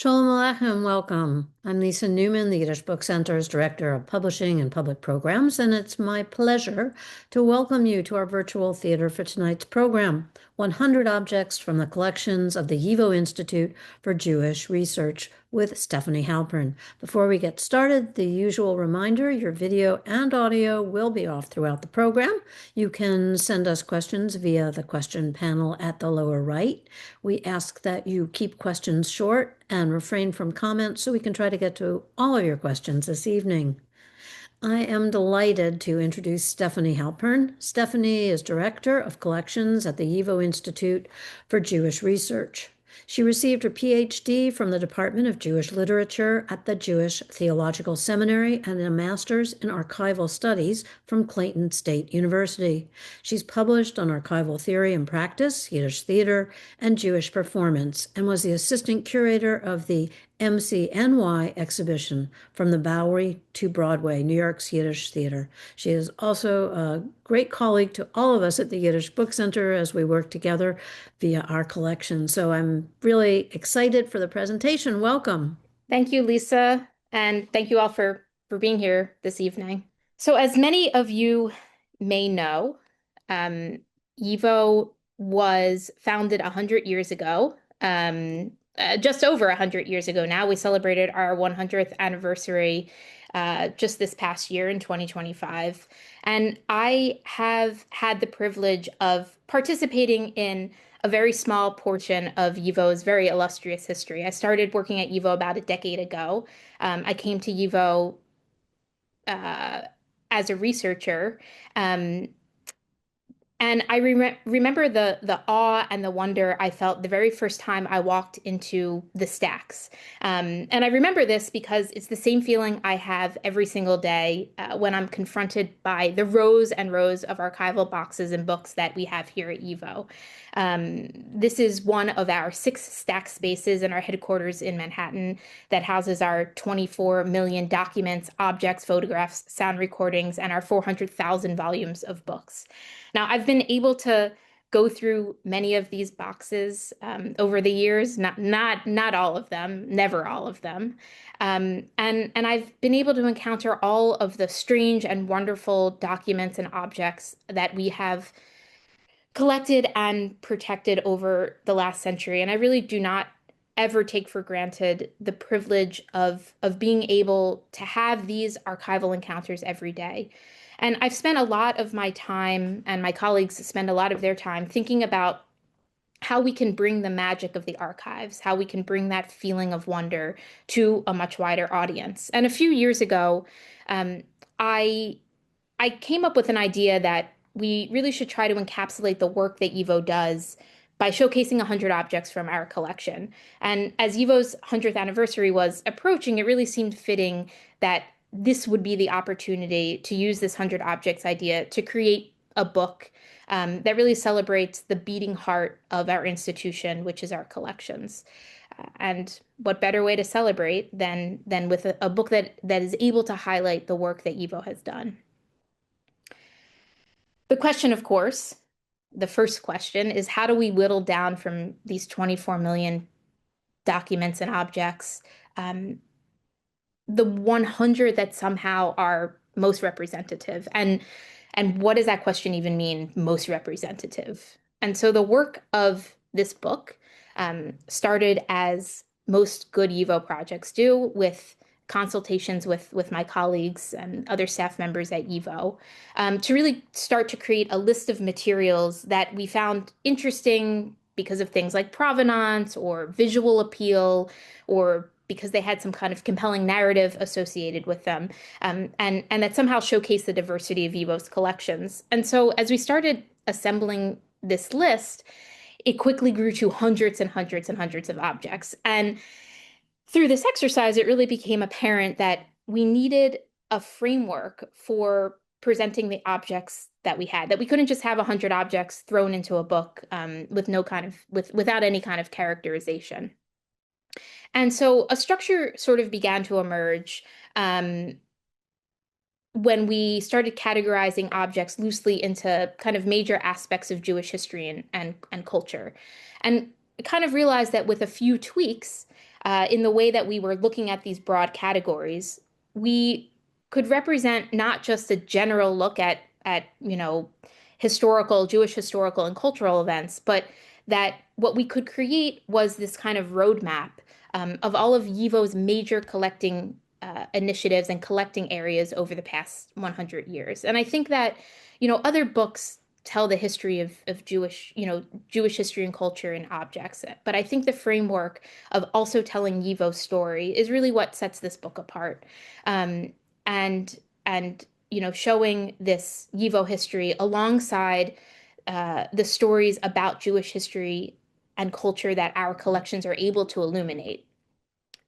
Shalom Aleichem, welcome. I'm Lisa Newman, the Yiddish Book Center's Director of Publishing and Public Programs, and it's my pleasure to welcome you to our virtual theater for tonight's program, 100 Objects from the Collections of the YIVO Institute for Jewish Research with Stefanie Halpern. Before we get started, the usual reminder, your video and audio will be off throughout the program. You can send us questions via the question panel at the lower right. We ask that you keep questions short and refrain from comments so we can try to get to all of your questions this evening. I am delighted to introduce Stefanie Halpern. Stefanie is Director of Collections at the YIVO Institute for Jewish Research. She received her Ph.D. from the Department of Jewish Literature at the Jewish Theological Seminary and a master's in archival studies from Clayton State University. She's published on archival theory and practice, Yiddish theater, and Jewish performance, and was the assistant curator of the MCNY exhibition From the Bowery to Broadway, New York's Yiddish theater. She is also a great colleague to all of us at the Yiddish Book Center as we work together via our collection. So I'm really excited for the presentation. Welcome. Thank you, Lisa, and thank you all for being here this evening. So as many of you may know, YIVO was founded 100 years ago, just over 100 years ago now. We celebrated our 100th anniversary just this past year in 2025. And I have had the privilege of participating in a very small portion of YIVO's very illustrious history. I started working at YIVO about a decade ago. I came to YIVO as a researcher. And I remember the awe and the wonder I felt the very first time I walked into the stacks. And I remember this because it's the same feeling I have every single day when I'm confronted by the rows and rows of archival boxes and books that we have here at YIVO. This is one of our 6 stack spaces in our headquarters in Manhattan that houses our 24 million documents, objects, photographs, sound recordings, and our 400,000 volumes of books. Now, I've been able to go through many of these boxes over the years, not all of them, never all of them. And I've been able to encounter all of the strange and wonderful documents and objects that we have collected and protected over the last century. And I really do not ever take for granted the privilege of being able to have these archival encounters every day. And I've spent a lot of my time, and my colleagues spend a lot of their time thinking about how we can bring the magic of the archives, how we can bring that feeling of wonder to a much wider audience. And a few years ago, I came up with an idea that we really should try to encapsulate the work that YIVO does by showcasing 100 objects from our collection. And as YIVO's 100th anniversary was approaching, it really seemed fitting that this would be the opportunity to use this 100 objects idea to create a book that really celebrates the beating heart of our institution, which is our collections. And what better way to celebrate than with a book that is able to highlight the work that YIVO has done. The question, of course, the first question is, how do we whittle down from these 24 million documents and objects the 100 that somehow are most representative? And what does that question even mean, most representative? And so the work of this book started as most good YIVO projects do, with consultations with my colleagues and other staff members at YIVO, to really start to create a list of materials that we found interesting because of things like provenance or visual appeal, or because they had some kind of compelling narrative associated with them, and that somehow showcased the diversity of YIVO's collections. And so as we started assembling this list, it quickly grew to hundreds and hundreds and hundreds of objects. And through this exercise, it really became apparent that we needed a framework for presenting the objects that we had, that we couldn't just have 100 objects thrown into a book without any kind of characterization. And so a structure sort of began to emerge when we started categorizing objects loosely into kind of major aspects of Jewish history and culture. And kind of realized that with a few tweaks, in the way that we were looking at these broad categories, we could represent not just a general look at Jewish historical and cultural events, but that what we could create was this kind of roadmap of all of YIVO's major collecting initiatives and collecting areas over the past 100 years. And I think that, other books tell the history of Jewish history and culture and objects. But I think the framework of also telling YIVO's story is really what sets this book apart. And showing this YIVO history alongside the stories about Jewish history and culture that our collections are able to illuminate.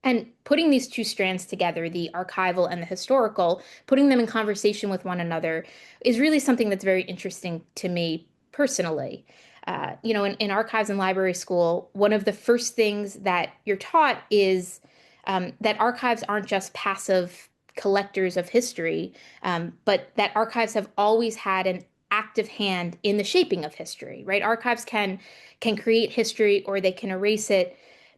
And putting these two strands together, the archival and the historical, putting them in conversation with one another is really something that's very interesting to me personally. In archives and library school, one of the first things that you're taught is that archives aren't just passive collectors of history, but that archives have always had an active hand in the shaping of history, right? Archives can create history or they can erase it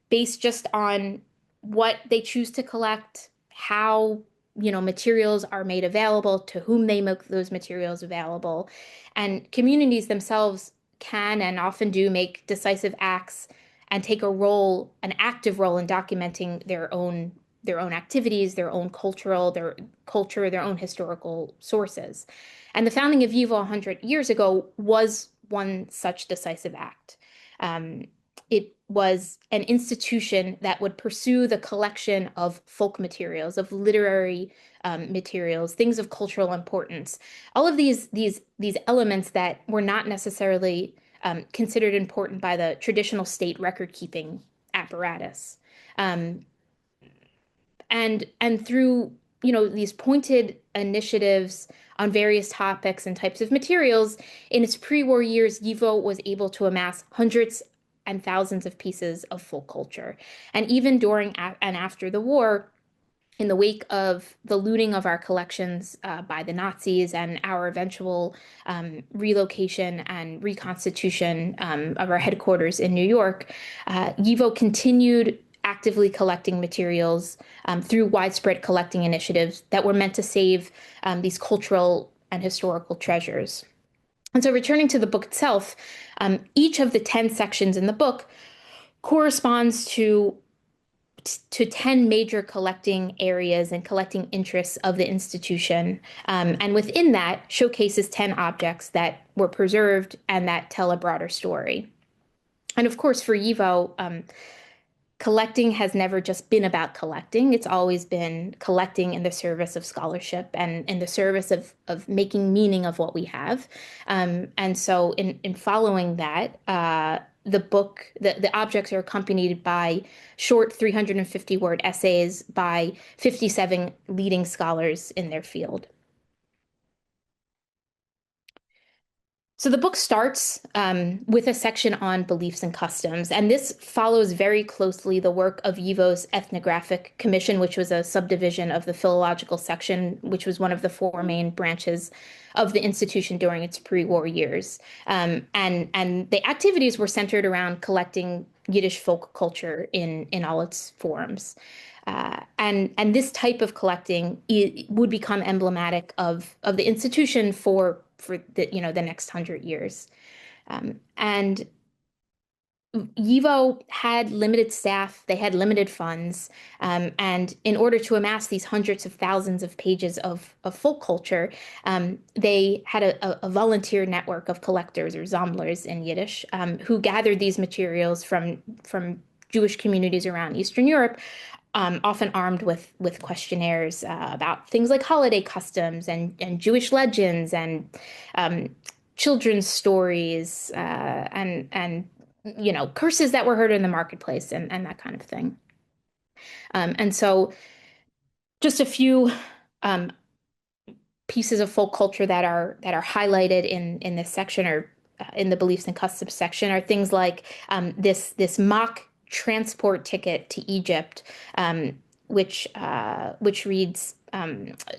based just on what they choose to collect, how materials are made available, to whom they make those materials available. And communities themselves can and often do make decisive acts and take an active role in documenting their own activities, their own their own historical sources. And the founding of YIVO 100 years ago was one such decisive act. It was an institution that would pursue the collection of folk materials, of literary materials, things of cultural importance. All of these elements that were not necessarily considered important by the traditional state record-keeping apparatus. And through these pointed initiatives on various topics and types of materials, in its pre-war years, YIVO was able to amass hundreds and thousands of pieces of folk culture. And even during and after the war, in the wake of the looting of our collections by the Nazis and our eventual relocation and reconstitution of our headquarters in New York, YIVO continued actively collecting materials through widespread collecting initiatives that were meant to save these cultural and historical treasures. And so returning to the book itself, each of the 10 sections in the book corresponds to 10 major collecting areas and collecting interests of the institution. And within that showcases 10 objects that were preserved and that tell a broader story. And of course, for YIVO, collecting has never just been about collecting. It's always been collecting in the service of scholarship and in the service of making meaning of what we have. And so in following that, the objects are accompanied by short 350-word essays by 57 leading scholars in their field. So the book starts with a section on beliefs and customs, and this follows very closely the work of YIVO's Ethnographic Commission, which was a subdivision of the Philological Section, which was one of the 4 main branches of the institution during its pre-war years. And the activities were centered around collecting Yiddish folk culture in all its forms. And this type of collecting would become emblematic of the institution for the next 100 years. And YIVO had limited staff, they had limited funds, and in order to amass these hundreds of thousands of pages of folk culture, they had a volunteer network of collectors, or Sammlers in Yiddish, who gathered these materials from Jewish communities around Eastern Europe, often armed with questionnaires about things like holiday customs and Jewish legends and children's stories and curses that were heard in the marketplace and that kind of thing. And so just a few pieces of folk culture that are highlighted in this section, or in the beliefs and customs section, are things like this mock transport ticket to Egypt, which reads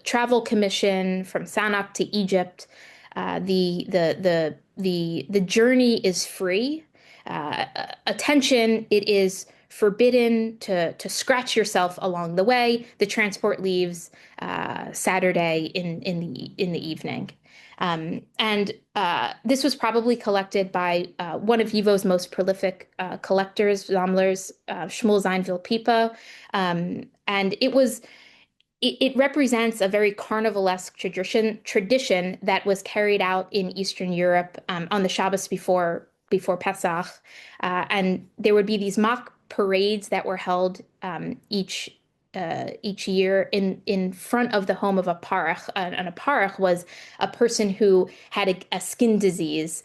travel commission from Sanak to Egypt. The journey is free. Attention, it is forbidden to scratch yourself along the way. The transport leaves Saturday in the evening. And this was probably collected by one of YIVO's most prolific collectors, Sammlers, Shmuel Zeinville Pipa. And it represents a very carnivalesque tradition that was carried out in Eastern Europe on the Shabbos before Pesach. And there would be these mock parades that were held each year in front of the home of a parach. And a parach was a person who had a skin disease,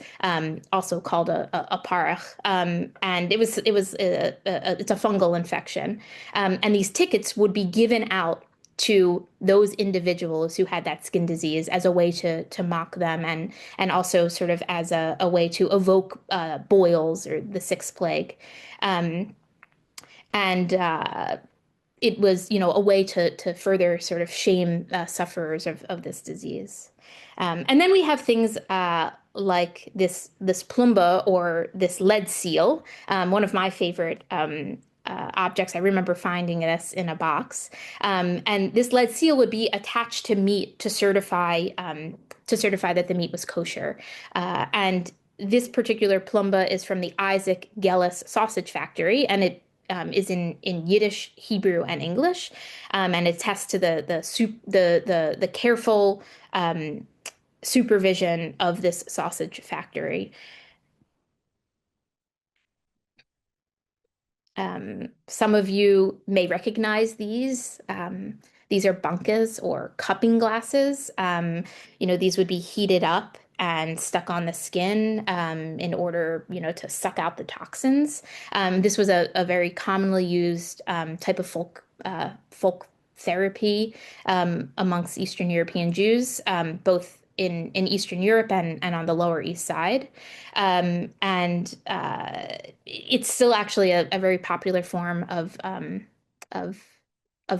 also called a parach. And it's a fungal infection. And these tickets would be given out to those individuals who had that skin disease as a way to mock them, and also sort of as a way to evoke boils or the sixth plague. And it was, a way to further sort of shame sufferers of this disease. And then we have things like this plumba, or this lead seal, one of my favorite objects. I remember finding this in a box. And this lead seal would be attached to meat to certify that the meat was kosher. And this particular plumba is from the Isaac Gellis sausage factory, and it is in Yiddish, Hebrew, and English, and it attests to the careful supervision of this sausage factory. Some of you may recognize these. These are bunkas, or cupping glasses. These would be heated up and stuck on the skin in order, to suck out the toxins. This was a very commonly used type of folk therapy amongst Eastern European Jews, both in Eastern Europe and on the Lower East Side. And it's still actually a very popular form of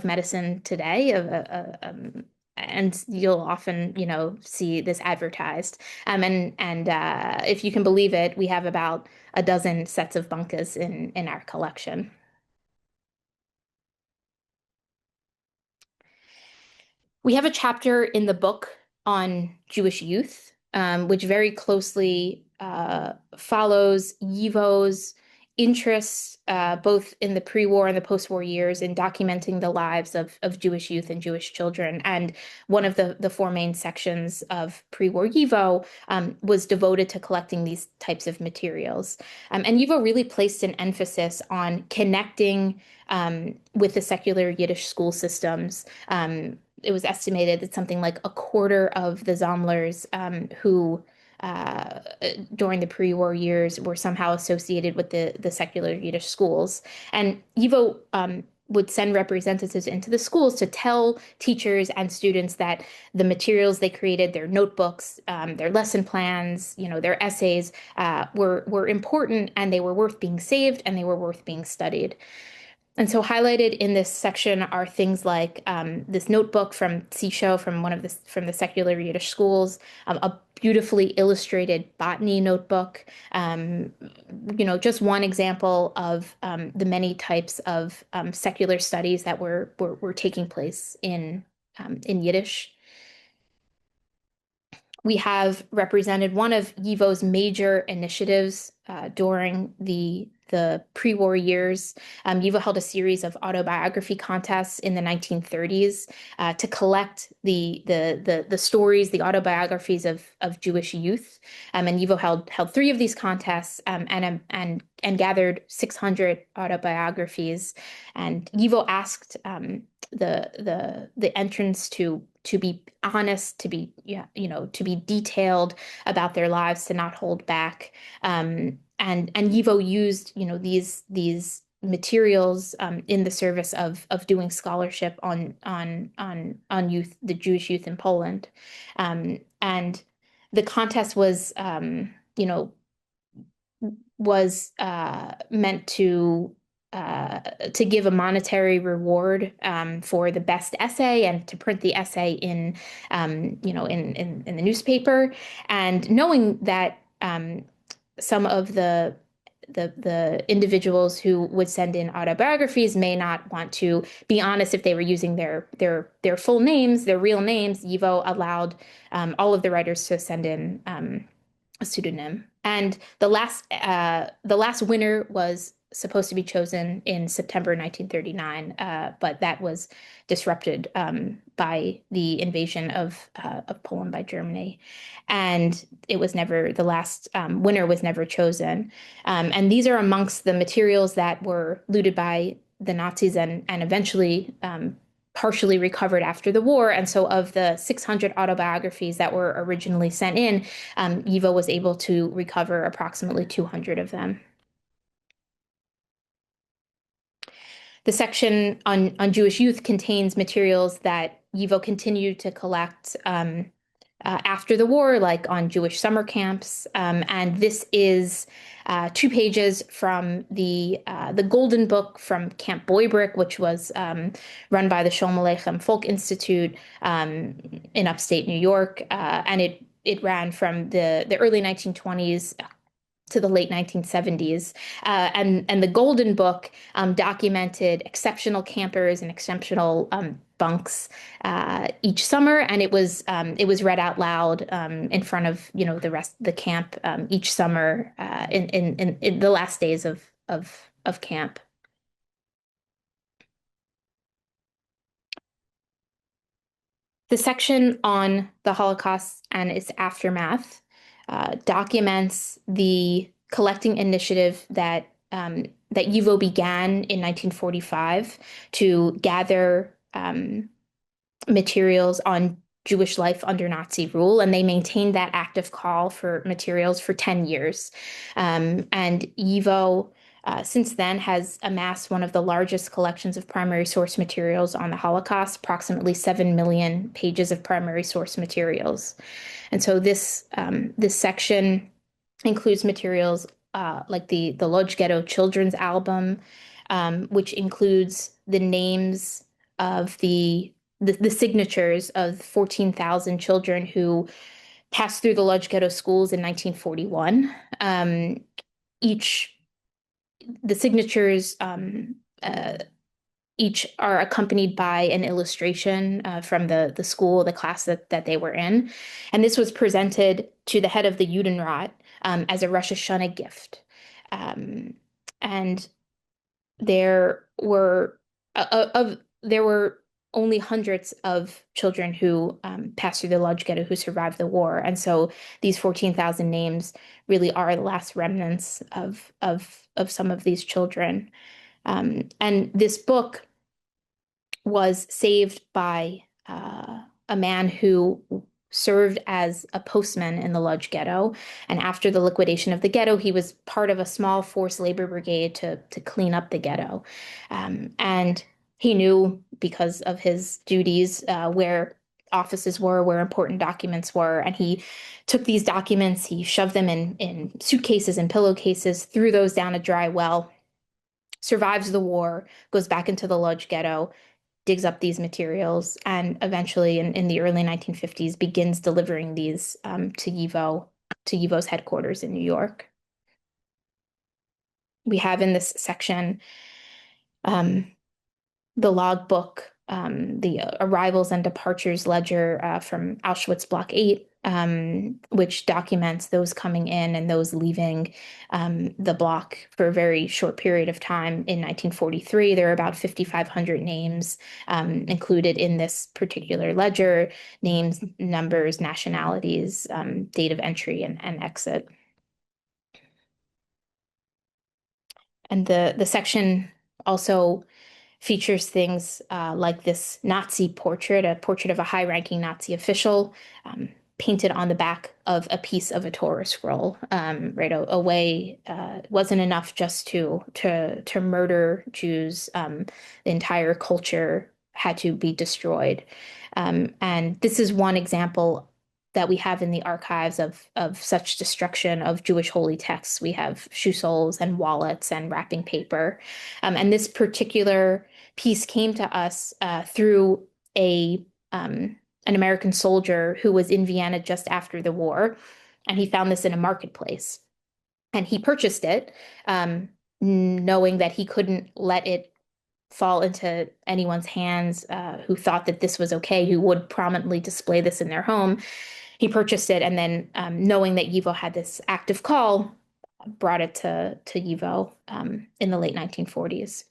medicine today. And you'll often, see this advertised. And if you can believe it, we have about a dozen sets of bunkas in our collection. We have a chapter in the book on Jewish youth, which very closely follows YIVO's interests, both in the pre-war and the post-war years, in documenting the lives of Jewish youth and Jewish children. And one of the four main sections of pre-war YIVO was devoted to collecting these types of materials. And YIVO really placed an emphasis on connecting with the secular Yiddish school systems. It was estimated that something like a quarter of the Sammlers who during the pre-war years were somehow associated with the secular Yiddish schools. And YIVO would send representatives into the schools to tell teachers and students that the materials they created, their notebooks, their lesson plans, their essays, were important, and they were worth being saved, and they were worth being studied. And so highlighted in this section are things like this notebook from Sisho, from the secular Yiddish schools, a beautifully illustrated botany notebook, just one example of the many types of secular studies that were taking place in Yiddish. We have represented one of YIVO's major initiatives during the pre-war years. YIVO held a series of autobiography contests in the 1930s to collect the stories, the autobiographies of Jewish youth. And YIVO held three of these contests and gathered 600 autobiographies. And YIVO asked the entrants to be honest, to be detailed about their lives, to not hold back. And YIVO used, these materials in the service of doing scholarship on youth, the Jewish youth in Poland. And the contest was meant to give a monetary reward for the best essay, and to print the essay in the newspaper. And knowing that some of the the individuals who would send in autobiographies may not want to be honest if they were using their full names, their real names. YIVO allowed all of the writers to send in a pseudonym. And the last winner was supposed to be chosen in September 1939, but that was disrupted by the invasion of Poland by Germany, and it was never the last winner was never chosen. And these are amongst the materials that were looted by the Nazis and eventually partially recovered after the war. And so of the 600 autobiographies that were originally sent in, YIVO was able to recover approximately 200 of them. The section on Jewish youth contains materials that YIVO continued to collect after the war, like on Jewish summer camps. And this is 2 pages from the Golden Book from Camp Boybrick, which was run by the Sholem Aleichem Folk Institute in upstate New York. And it ran from the early 1920s to the late 1970s. And the Golden Book documented exceptional campers and exceptional bunks each summer, and it was read out loud in front of the rest of the camp each summer in the last days of camp. The section on the Holocaust and its aftermath documents the collecting initiative that YIVO began in 1945 to gather materials on Jewish life under Nazi rule, and they maintained that active call for materials for 10 years. And YIVO since then has amassed one of the largest collections of primary source materials on the Holocaust, approximately 7 million pages of primary source materials. And so this section includes materials like the Lodz Ghetto Children's Album, which includes the names of the signatures of 14,000 children who passed through the Lodz Ghetto schools in 1941. The signatures each are accompanied by an illustration from the school, the class that they were in. And this was presented to the head of the Judenrat as a Rosh Hashanah gift. And there were only hundreds of children who passed through the Lodz Ghetto who survived the war. And so these 14,000 names really are the last remnants of some of these children. And this book was saved by a man who served as a postman in the Lodz Ghetto. And after the liquidation of the ghetto, he was part of a small forced labor brigade to clean up the ghetto. And he knew, because of his duties, where offices were, where important documents were. And he took these documents, he shoved them in suitcases and pillowcases, threw those down a dry well, survives the war, goes back into the Lodz Ghetto, digs up these materials, and eventually in the early 1950s begins delivering these to YIVO's headquarters in New York. We have in this section the logbook, the arrivals and departures ledger from Auschwitz Block 8, which documents those coming in and those leaving the block for a very short period of time. In 1943, there are about 5,500 names included in this particular ledger: names, numbers, nationalities, date of entry and exit. And the section also features things like this Nazi portrait, a portrait of a high-ranking Nazi official, painted on the back of a piece of a Torah scroll. Right away, it wasn't enough just to murder Jews. The entire culture had to be destroyed. And this is one example that we have in the archives of such destruction of Jewish holy texts. We have shoe soles and wallets and wrapping paper. And this particular piece came to us through an American soldier who was in Vienna just after the war, and he found this in a marketplace. And he purchased it, knowing that he couldn't let it fall into anyone's hands who thought that this was okay, who would prominently display this in their home. He purchased it, and then knowing that YIVO had this active call, brought it to YIVO in the late 1940s.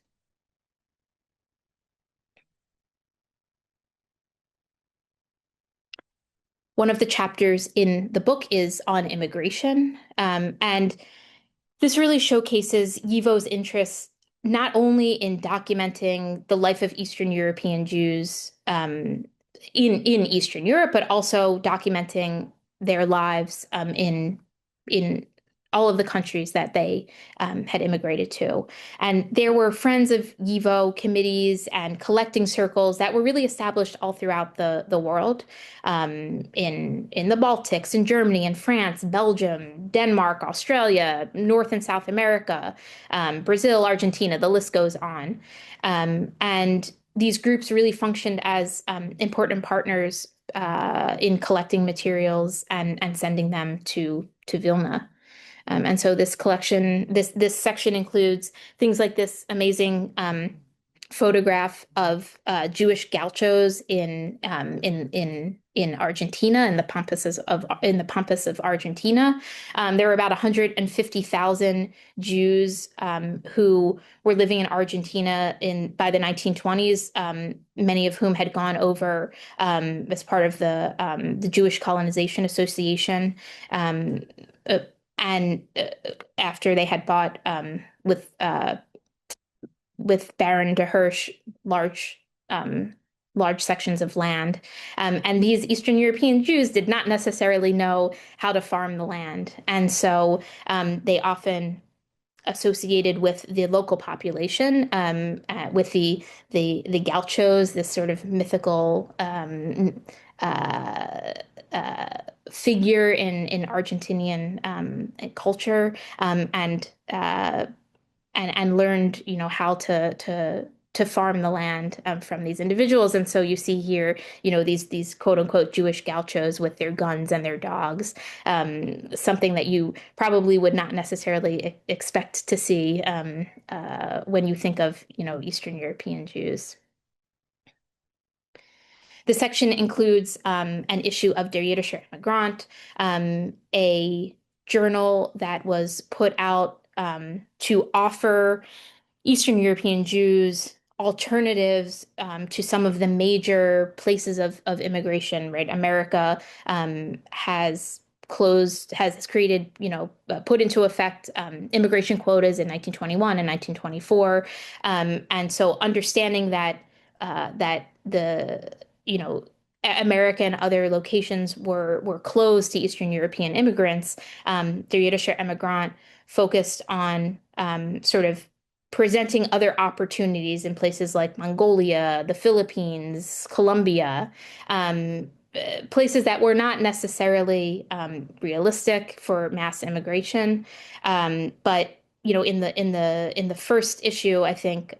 One of the chapters in the book is on immigration, and this really showcases YIVO's interest not only in documenting the life of Eastern European Jews in Eastern Europe, but also documenting their lives in all of the countries that they had immigrated to. And there were Friends of YIVO committees and collecting circles that were really established all throughout the world, in the Baltics, in Germany, in France, Belgium, Denmark, Australia, North and South America, Brazil, Argentina, the list goes on. And these groups really functioned as important partners in collecting materials and sending them to Vilna. And so this collection, this section includes things like this amazing photograph of Jewish gauchos in Argentina, in the pampas of Argentina. There were about 150,000 Jews who were living in Argentina by the 1920s, many of whom had gone over as part of the Jewish Colonization Association. And after they had bought with Baron de Hirsch large sections of land, and these Eastern European Jews did not necessarily know how to farm the land, and so they often associated with the local population, with the gauchos, this sort of mythical figure in Argentinian culture, and learned, how to farm the land from these individuals. And so you see here, these quote unquote Jewish gauchos with their guns and their dogs, something that you probably would not necessarily expect to see when you think of, Eastern European Jews. The section includes an issue of Der Jiddischer Emigrant, a journal that was put out to offer Eastern European Jews alternatives to some of the major places of immigration, right? America has created, put into effect immigration quotas in 1921 and 1924. And so understanding that the America and other locations were closed to Eastern European immigrants, Der Jiddischer Emigrant focused on sort of presenting other opportunities in places like Mongolia, the Philippines, Colombia, places that were not necessarily realistic for mass immigration, but in the first issue, I think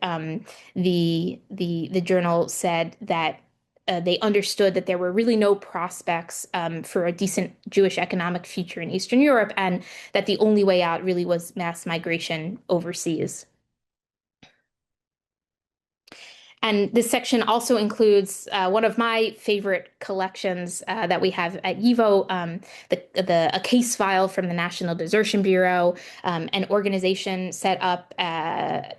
the journal said that they understood that there were really no prospects for a decent Jewish economic future in Eastern Europe, and that the only way out really was mass migration overseas. And this section also includes one of my favorite collections that we have at YIVO, a case file from the National Desertion Bureau, an organization set up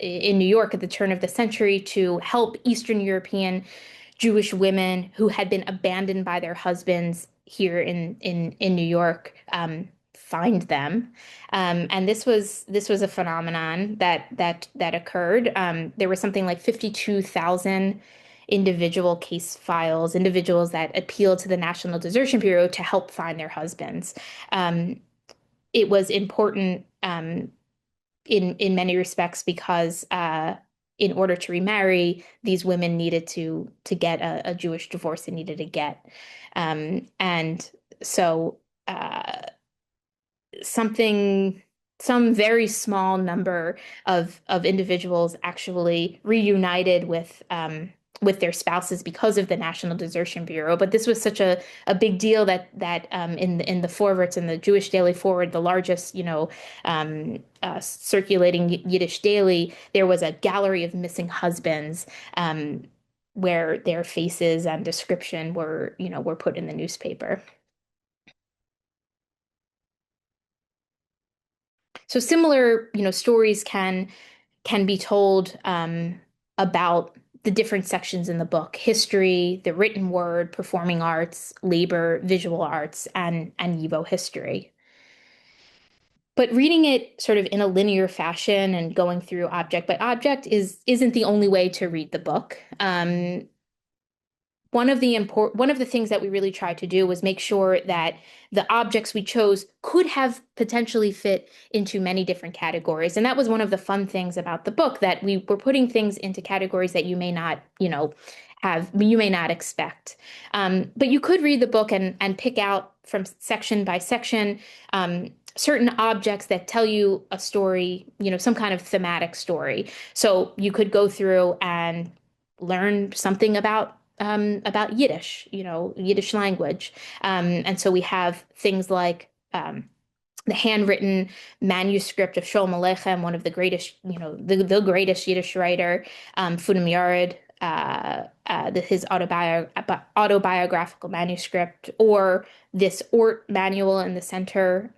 in New York at the turn of the century to help Eastern European Jewish women who had been abandoned by their husbands here in New York find them. And this was a phenomenon that occurred. There was something like 52,000 individual case files, individuals that appealed to the National Desertion Bureau to help find their husbands. It was important in many respects because in order to remarry, these women needed to get a Jewish divorce. They needed a get, and so some very small number of individuals actually reunited with their spouses because of the National Desertion Bureau. But this was such a big deal that in the Vorwärts, in the Jewish Daily Forward, the largest, circulating Yiddish daily, there was a gallery of missing husbands, where their faces and description were put in the newspaper. So similar, stories can be told about the different sections in the book: history, the written word, performing arts, labor, visual arts, and YIVO history. But reading it sort of in a linear fashion and going through object by object isn't the only way to read the book. One of the things that we really tried to do was make sure that the objects we chose could have potentially fit into many different categories. And that was one of the fun things about the book, that we were putting things into categories that you may not, you may not expect. But you could read the book and pick out from section by section certain objects that tell you a story, some kind of thematic story. So you could go through and learn something about Yiddish, Yiddish language. And so we have things like the handwritten manuscript of Sholem Aleichem, one of the greatest, the greatest Yiddish writer, Funim Yared, his autobiographical manuscript, or this Ort manual in the center.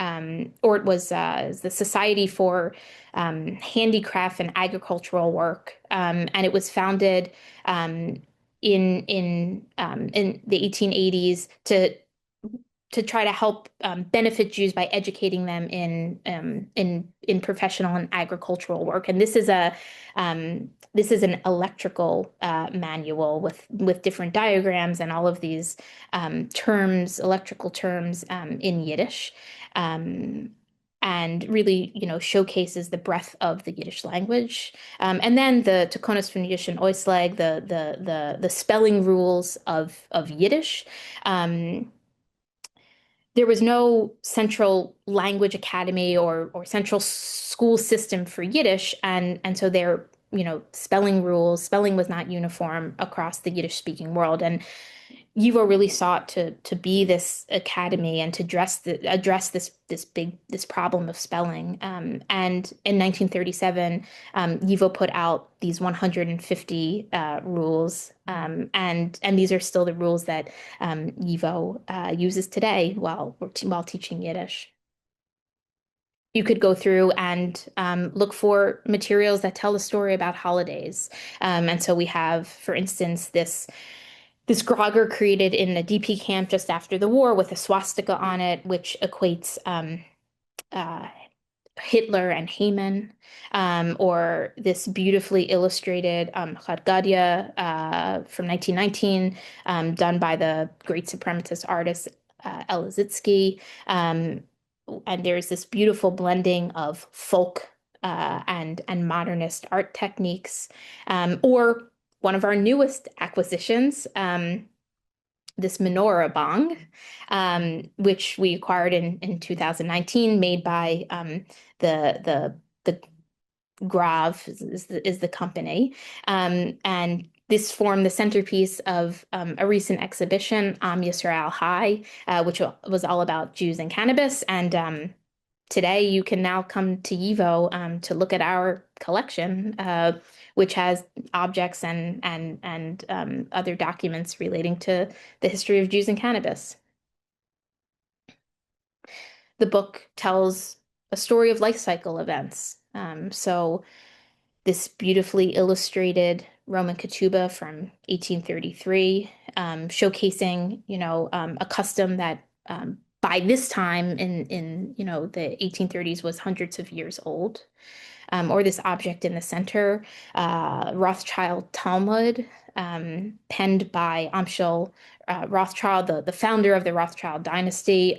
Ort was the Society for Handicraft and Agricultural Work, and it was founded in the 1880s to try to help benefit Jews by educating them in professional and agricultural work. And this is an electrical manual with different diagrams and all of these electrical terms in Yiddish. And really, showcases the breadth of the Yiddish language. And then the Takonos von Yiddish and Oisleg, the spelling rules of Yiddish. There was no central language academy or central school system for Yiddish, and so their spelling was not uniform across the Yiddish speaking world. And YIVO really sought to be this academy and to address this problem of spelling. And in 1937, YIVO put out these 150 rules, and these are still the rules that YIVO uses today while teaching Yiddish. You could go through and look for materials that tell a story about holidays. And so we have, for instance, this grogger created in a DP camp just after the war with a swastika on it, which equates Hitler and Haman, or this beautifully illustrated Chad Gadya from 1919, done by the great supremacist artist Elazitsky. And there's this beautiful blending of folk and modernist art techniques, or one of our newest acquisitions, this menorah bong, which we acquired in 2019, made by the Grav is the company, and this formed the centerpiece of a recent exhibition, Am Yisrael High, which was all about Jews and cannabis. And today you can now come to YIVO to look at our collection, which has objects and other documents relating to the history of Jews and cannabis. The book tells a story of life cycle events. So this beautifully illustrated Roman ketubah from 1833, showcasing, a custom that by this time in the 1830s was hundreds of years old. Or this object in the center, Rothschild Talmud, penned by Amschel Rothschild, the founder of the Rothschild dynasty,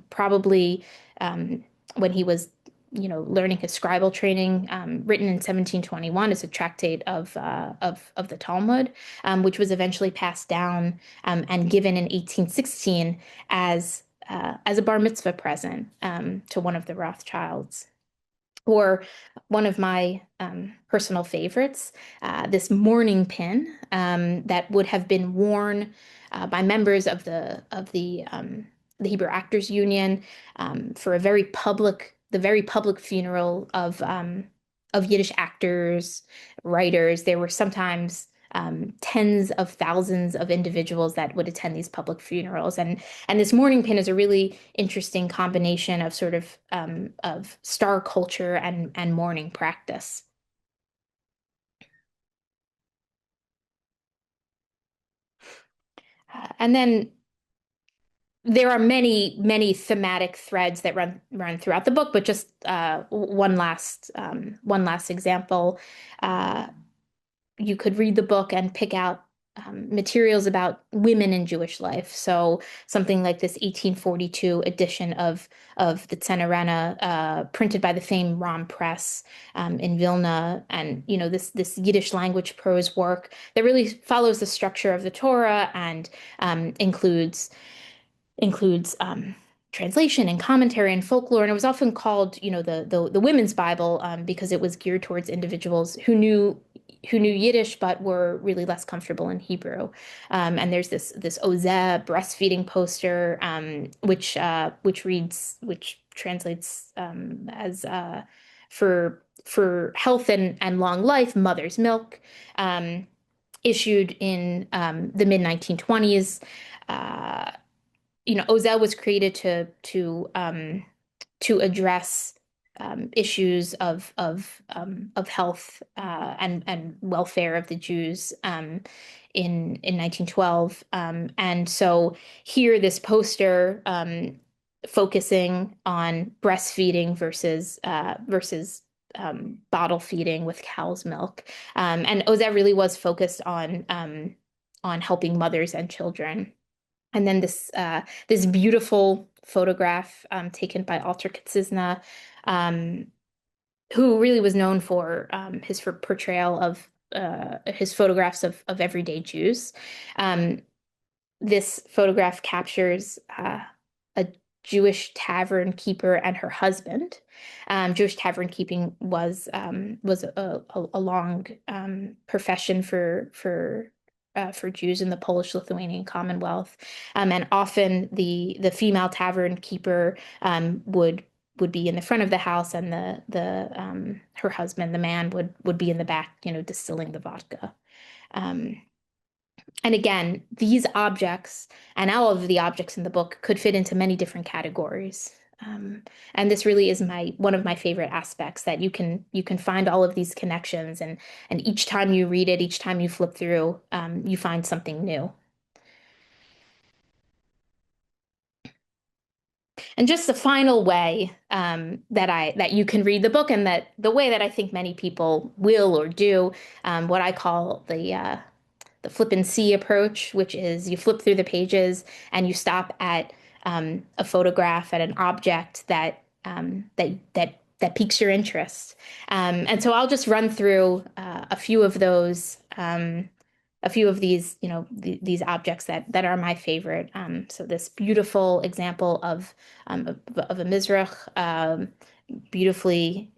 probably when he was, learning his scribal training, written in 1721 as a tractate of the Talmud, which was eventually passed down and given in 1816 as a bar mitzvah present to one of the Rothschilds. Or one of my personal favorites, this mourning pin that would have been worn by members of the Hebrew Actors Union for the very public funeral of Yiddish actors, writers. There were sometimes tens of thousands of individuals that would attend these public funerals, and this mourning pin is a really interesting combination of sort of star culture and mourning practice. And then there are many thematic threads that run throughout the book, but just one last example. Uh, you could read the book and pick out materials about women in Jewish life. So something like this 1842 edition of the Tzena, printed by the famed Ram Press in Vilna, and this Yiddish language prose work that really follows the structure of the Torah and includes translation and commentary and folklore. And it was often called, the women's Bible, because it was geared towards individuals who knew Yiddish but were really less comfortable in Hebrew. And there's this Ozeh breastfeeding poster, which translates as for health and long life, mother's milk, issued in the mid 1920s. Ozeh was created to address issues of health and welfare of the Jews in 1912, and so here this poster focusing on breastfeeding versus bottle feeding with cow's milk, and Ozeh really was focused on helping mothers and children. And then this beautiful photograph taken by Alter Katzizna, who really was known for his portrayal of his photographs of everyday Jews. This photograph captures a Jewish tavern keeper and her husband. Jewish tavern keeping was a long profession for Jews in the Polish-Lithuanian Commonwealth, and often the female tavern keeper would be in the front of the house, and the her husband, the man, would be in the back, distilling the vodka. And again, these objects and all of the objects in the book could fit into many different categories. And this really is one of my favorite aspects, that you can find all of these connections, and each time you read it, each time you flip through, you find something new. And just the final way that you can read the book, and that the way that I think many people will or do, what I call the flip and see approach, which is you flip through the pages and you stop at a photograph, at an object that piques your interest. And so I'll just run through a few of those, a few of these, these objects that are my favorite. So this beautiful example of a mizrach, beautifully.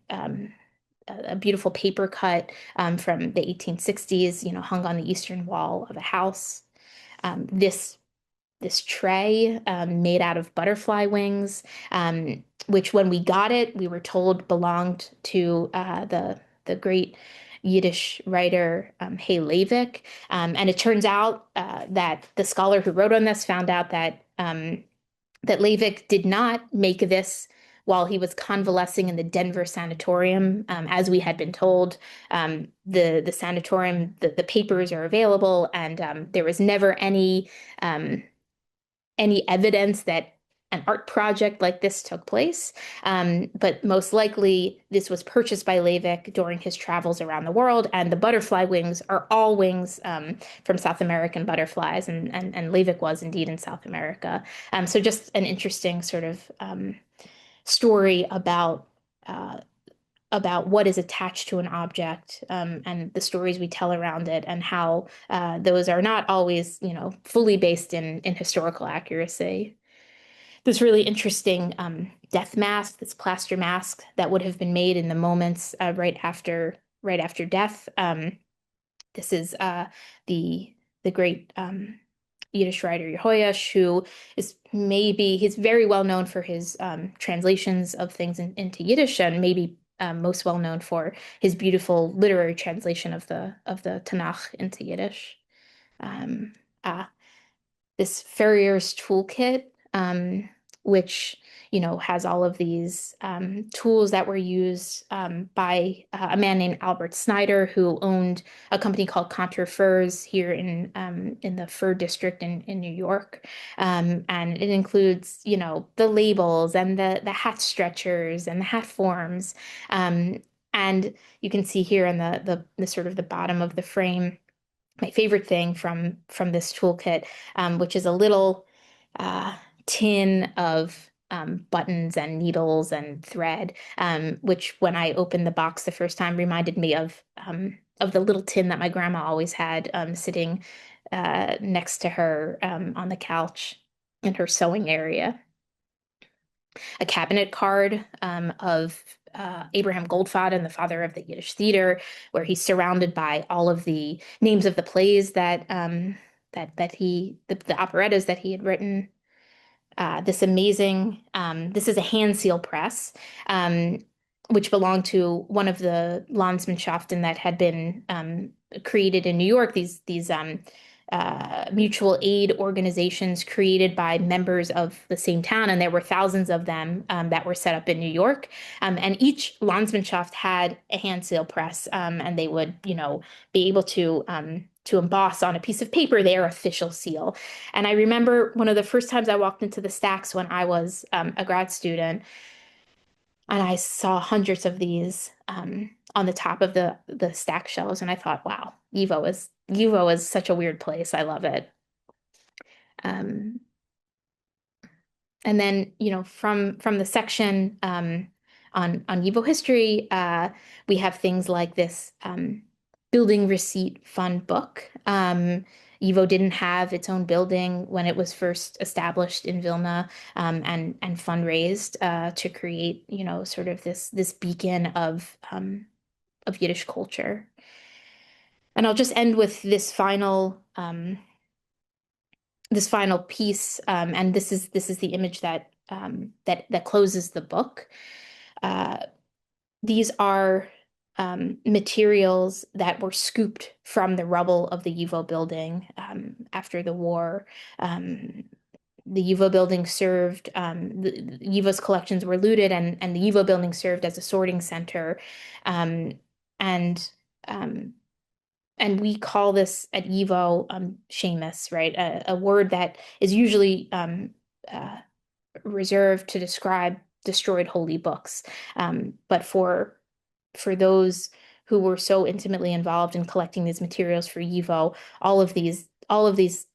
A beautiful paper cut from the 1860s, hung on the eastern wall of a house. This tray made out of butterfly wings, which when we got it, we were told belonged to the great Yiddish writer Hay Leivik. And it turns out that the scholar who wrote on this found out that Leivik did not make this while he was convalescing in the Denver sanatorium, as we had been told. The sanatorium, the papers are available, and there was never any evidence that an art project like this took place. But most likely this was purchased by Leivik during his travels around the world, and the butterfly wings are all wings from South American butterflies, and Leivik was indeed in South America. So just an interesting sort of story about what is attached to an object, and the stories we tell around it, and how those are not always, fully based in historical accuracy. this really interesting death mask, this plaster mask that would have been made in the moments right after death. This is the great Yiddish writer Yehoyash, who he's very well known for his translations of things into Yiddish, and maybe most well known for his beautiful literary translation of the Tanakh into Yiddish. Um, uh, this Farrier's toolkit, which has all of these tools that were used by a man named Albert Snyder, who owned a company called Contour Furs here in the Fur District in New York. And it includes, the labels and the hat stretchers and the hat forms. And you can see here in the sort of the bottom of the frame, my favorite thing from this toolkit, which is a little tin of buttons and needles and thread, which when I opened the box the first time reminded me of the little tin that my grandma always had sitting next to her on the couch in her sewing area. A cabinet card of Abraham Goldfaden, the father of the Yiddish theater, where he's surrounded by all of the names of the plays the operettas that he had written. This is a hand seal press, which belonged to one of the Landsmannschaften that had been created in New York. These mutual aid organizations created by members of the same town, and there were thousands of them that were set up in New York. And each Landsmannschaft had a hand seal press, and they would, be able to emboss on a piece of paper their official seal. And I remember one of the first times I walked into the stacks when I was a grad student, and I saw hundreds of these on the top of the stack shelves, and I thought, wow, YIVO is such a weird place. I love it. And then, from the section on YIVO history, we have things like this building receipt fund book. YIVO didn't have its own building when it was first established in Vilna, and fundraised to create, sort of this beacon of Yiddish culture. And I'll just end with this final piece, and this is the image that closes the book. These are materials that were scooped from the rubble of the YIVO building after the war. The YIVO building served, the YIVO's collections were looted, and the YIVO building served as a sorting center. And we call this at YIVO seamus, right? A word that is usually reserved to describe destroyed holy books. But for those who were so intimately involved in collecting these materials for YIVO, all of these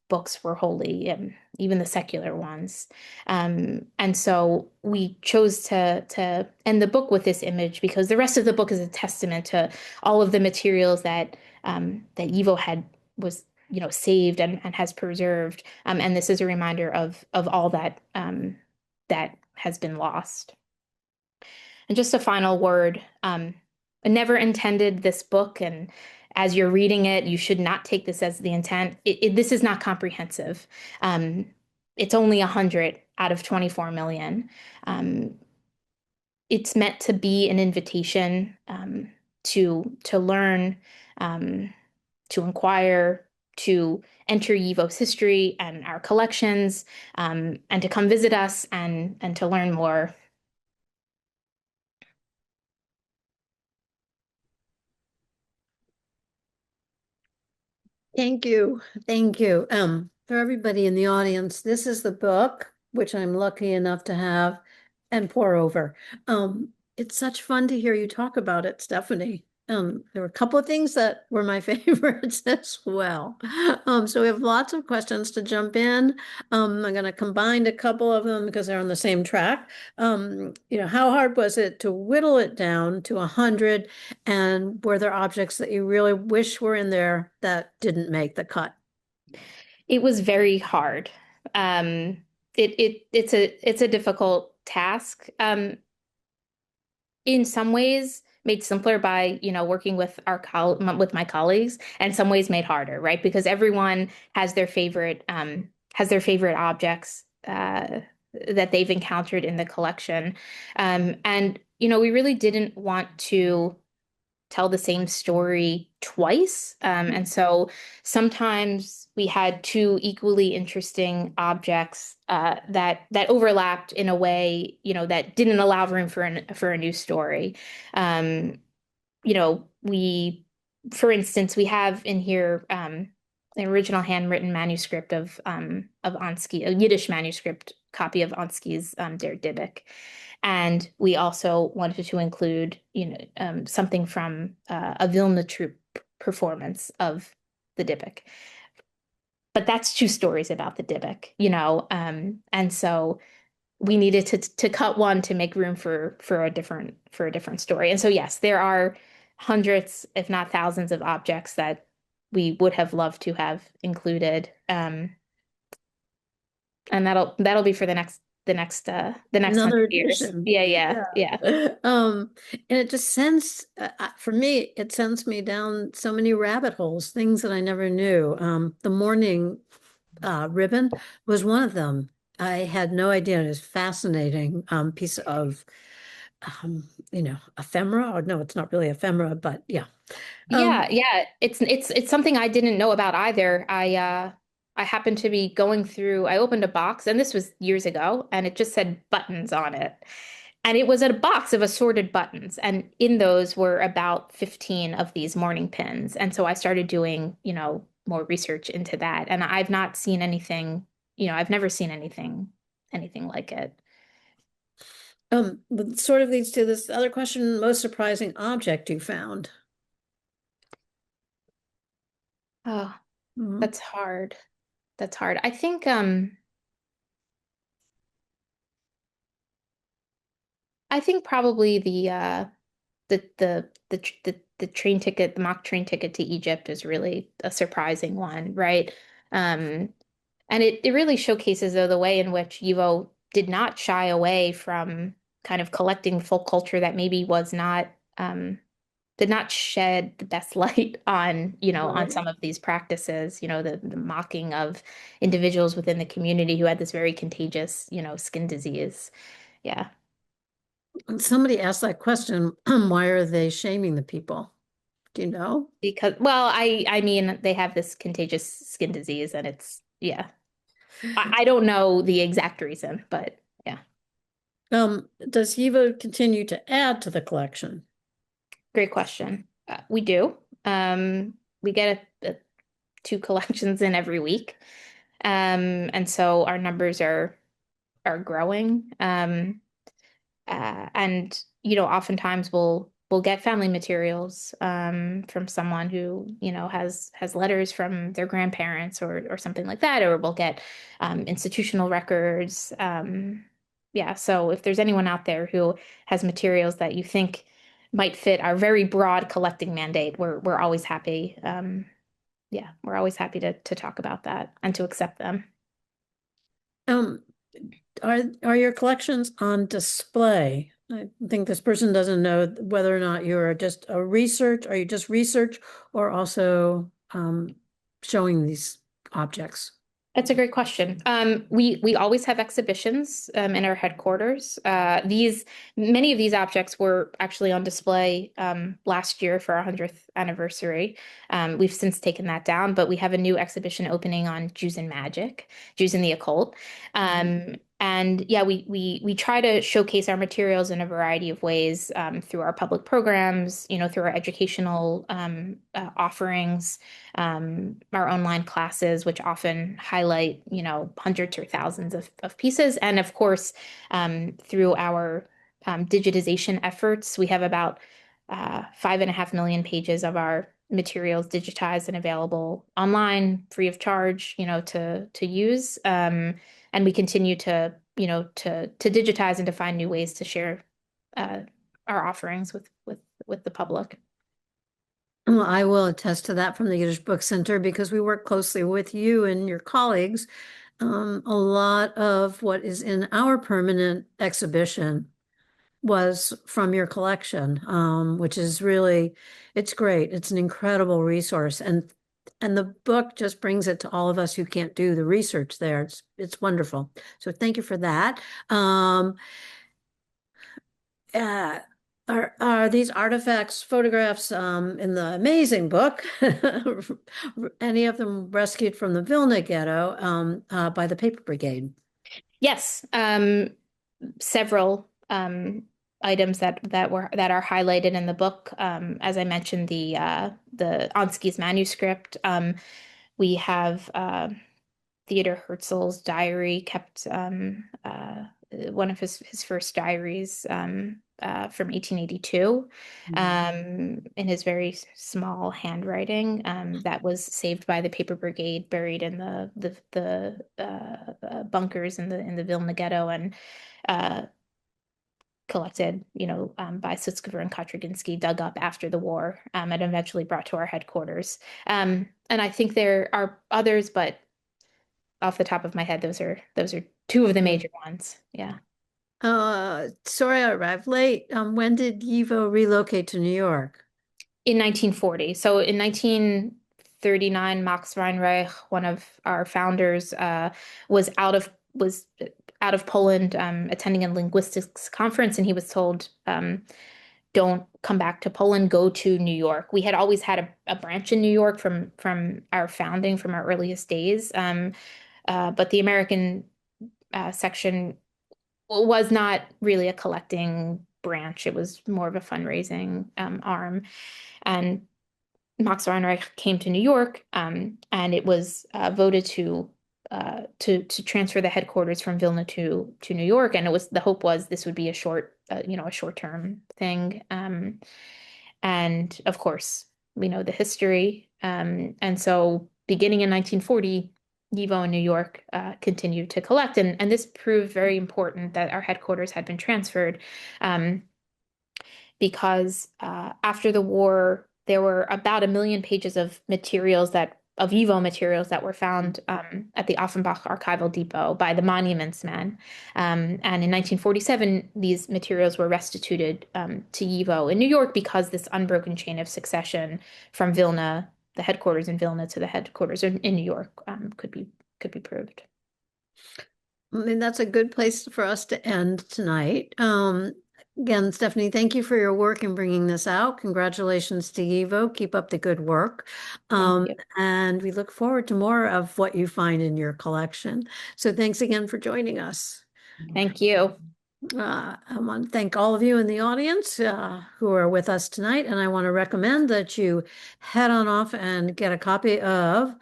books were holy, even the secular ones. And so we chose to end the book with this image because the rest of the book is a testament to all of the materials that YIVO was saved and has preserved. And this is a reminder of all that has been lost. And just a final word. I never intended this book, and as you're reading it, you should not take this as the intent. This is not comprehensive. It's only 100 out of 24 million. It's meant to be an invitation to learn, to inquire, to enter YIVO's history and our collections, and to come visit us and to learn more. Thank you. Thank you. For everybody in the audience, this is the book, which I'm lucky enough to have and pour over. It's such fun to hear you talk about it, Stefanie. There were a couple of things that were my favorites as well. So we have lots of questions to jump in. I'm going to combine a couple of them because they're on the same track. How hard was it to whittle it down to 100? And were there objects that you really wish were in there that didn't make the cut? It was very hard. it's a difficult task. In some ways made simpler by, working with with my colleagues, and some ways made harder, right? Because everyone has their favorite objects that they've encountered in the collection. And we really didn't want to tell the same story twice. And so sometimes we had two equally interesting objects that overlapped in a way, that didn't allow room for a new story. We, for instance, we have in here an original handwritten manuscript of Ansky, a Yiddish manuscript copy of Ansky's Der Dybbuk. And we also wanted to include, something from a Vilna troupe performance of the Dybbuk. But that's two stories about the Dybbuk, and so we needed to cut one to make room for a different story. And so yes, there are hundreds, if not thousands, of objects that we would have loved to have included. And that'll be for the next Another 100 years. edition. Yeah. And it just sends, for me, it sends me down so many rabbit holes, things that I never knew. The mourning ribbon was one of them. I had no idea. It was fascinating piece of, ephemera. Or no, it's not really ephemera, but yeah. Yeah. It's something I didn't know about either. I happened to be going through, I opened a box, and this was years ago, and it just said buttons on it. And it was a box of assorted buttons, and in those were about 15 of these mourning pins. And so I started doing, more research into that. And I've not seen anything, I've never seen anything like it. But sort of leads to this other question: most surprising object you found? Oh, Mhm. that's hard. That's hard. I think probably the train ticket, the mock train ticket to Egypt is really a surprising one, right? Um, and it really showcases, though, the way in which YIVO did not shy away from kind of collecting folk culture that maybe was not did not shed the best light on, on some of these practices, the mocking of individuals within the community who had this very contagious, skin disease. Yeah. Somebody asked that question, why are they shaming the people? Do you know? Because, well, I mean, they have this contagious skin disease, and yeah. I don't know the exact reason, but yeah. Does YIVO continue to add to the collection? Great question. We do. We get two collections in every week. And so our numbers are growing. And oftentimes we'll get family materials from someone who has letters from their grandparents or something like that, or we'll get institutional records. Yeah, so if there's anyone out there who has materials that you think might fit our very broad collecting mandate, we're always happy. Yeah, we're always happy to talk about that and to accept them. Um, are your collections on display? I think this person doesn't know whether or not you're just are you just research or also showing these objects? That's a great question. We always have exhibitions in our headquarters. Many of these objects were actually on display last year for our 100th anniversary. We've since taken that down, but we have a new exhibition opening on Jews and Magic, Jews and the Occult. And yeah, we try to showcase our materials in a variety of ways through our public programs, through our educational offerings, our online classes, which often highlight, hundreds or thousands of pieces. And of course, through our digitization efforts, we have about 5.5 million pages of our materials digitized and available online, free of charge, to use. And we continue to digitize and to find new ways to share our offerings with the public. Well, I will attest to that from the Yiddish Book Center because we work closely with you and your colleagues A lot of what is in our permanent exhibition was from your collection, which is really, it's great. It's an incredible resource. And the book just brings it to all of us who can't do the research there. It's wonderful. So thank you for that. Uh, are these artifacts, photographs in the amazing book, any of them rescued from the Vilna ghetto by the Paper Brigade? Yes, several items that are highlighted in the book. As I mentioned, the Ansky's manuscript. We have Theodor Herzl's diary, kept one of his first diaries from 1882 in his very small handwriting that was saved by the Paper Brigade, buried in the bunkers in the Vilna ghetto, and collected, by Sutzkever and Kotriginsky, dug up after the war, and eventually brought to our headquarters. And I think there are others, but off the top of my head, those are two of the major ones. Yeah. Sorry I arrived late. When did YIVO relocate to New York? In 1940. So in 1939, Max Weinreich, one of our founders, was out of Poland, attending a linguistics conference, and he was told, don't come back to Poland, go to New York. We had always had a branch in New York from our founding, from our earliest days. But the American section was not really a collecting branch. It was more of a fundraising arm. And Max Weinreich came to New York, and it was voted to transfer the headquarters from Vilna to New York. And the hope was this would be a short-term thing. And of course, we know the history. And so beginning in 1940, YIVO in New York continued to collect. And this proved very important that our headquarters had been transferred, because after the war, there were about 1 million pages of YIVO materials that were found at the Offenbach Archival Depot by the Monuments Men. And in 1947, these materials were restituted to YIVO in New York, because this unbroken chain of succession from Vilna, the headquarters in Vilna, to the headquarters in New York could be proved. I mean, that's a good place for us to end tonight. Again, Stefanie, thank you for your work in bringing this out. Congratulations to YIVO. Keep up the good work. Thank you. And we look forward to more of what you find in your collection. So thanks again for joining us. Thank you. I want to thank all of you in the audience who are with us tonight. And I want to recommend that you head on off and get a copy of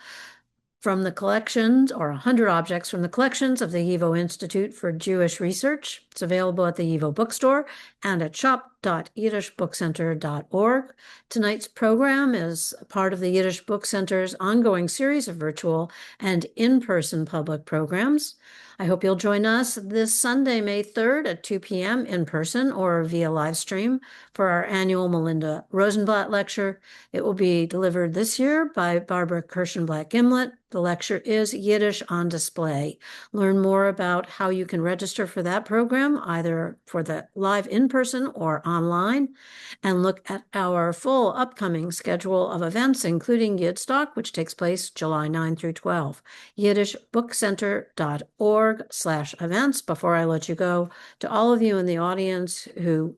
From the Collections, or 100 Objects from the Collections of the YIVO Institute for Jewish Research. It's available at the YIVO bookstore and at shop.yiddishbookcenter.org. Tonight's program is part of the Yiddish Book Center's ongoing series of virtual and in-person public programs. I hope you'll join us this Sunday, May 3rd at 2 p.m. in person or via live stream for our annual Melinda Rosenblatt lecture. It will be delivered this year by Barbara Kirschenblatt-Gimlet. The lecture is Yiddish on Display. Learn more about how you can register for that program, either for the live in-person or online, and look at our full upcoming schedule of events, including Yidstock, which takes place July 9 through 12. yiddishbookcenter.org/events. Before I let you go, to all of you in the audience who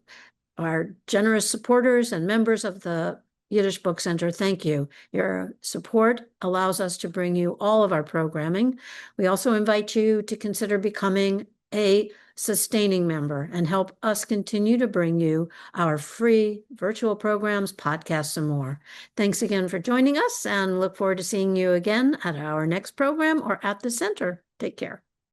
are generous supporters and members of the Yiddish Book Center, thank you. Your support allows us to bring you all of our programming. We also invite you to consider becoming a sustaining member and help us continue to bring you our free virtual programs, podcasts, and more. Thanks again for joining us, and look forward to seeing you again at our next program or at the center. Take care.